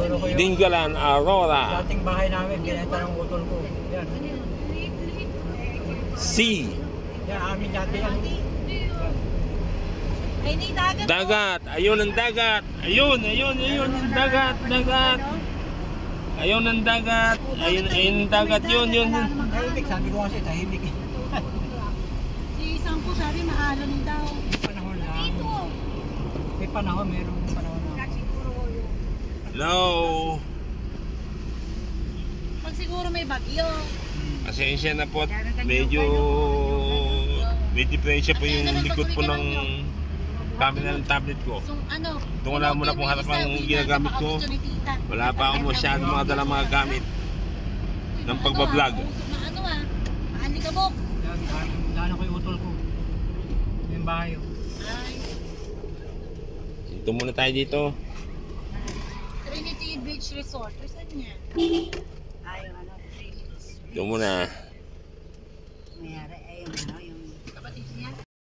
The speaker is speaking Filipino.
Tinuturo ko yung Dingalan, Aurora. dating bahay namin, binenta ng utol ko. Yan. Sea. Yan, amin dati yan. Ay, hindi dagat. Dagat. Ayun ang dagat. Ayun yung dagat, dagat. Ayun ang dagat. Ayun ang dagat. Yun. Tahimik, sabi ko kasi tahimik. Si isang po sabi mahalon daw. May panahon lang. Dito. May panahon, merong panahon lang. Hello. Pag siguro may bagyo. Pasensya na po. Medyo presya po yung likod po ng camera ng tablet ko. So, ano? Ito wala mo na pong harap ang ginagamit ko. Wala pa ako masyadong mga dalang mga gamit ng pagbablog. Na ano ah? Maalikabok. Yan, daanan ko yung utol ko. Yung bahay. Ay, Ito muna tayo dito. Trinity Beach Resort. O saan niya? Ay, ano? Trinity. Ito muna. Mayari.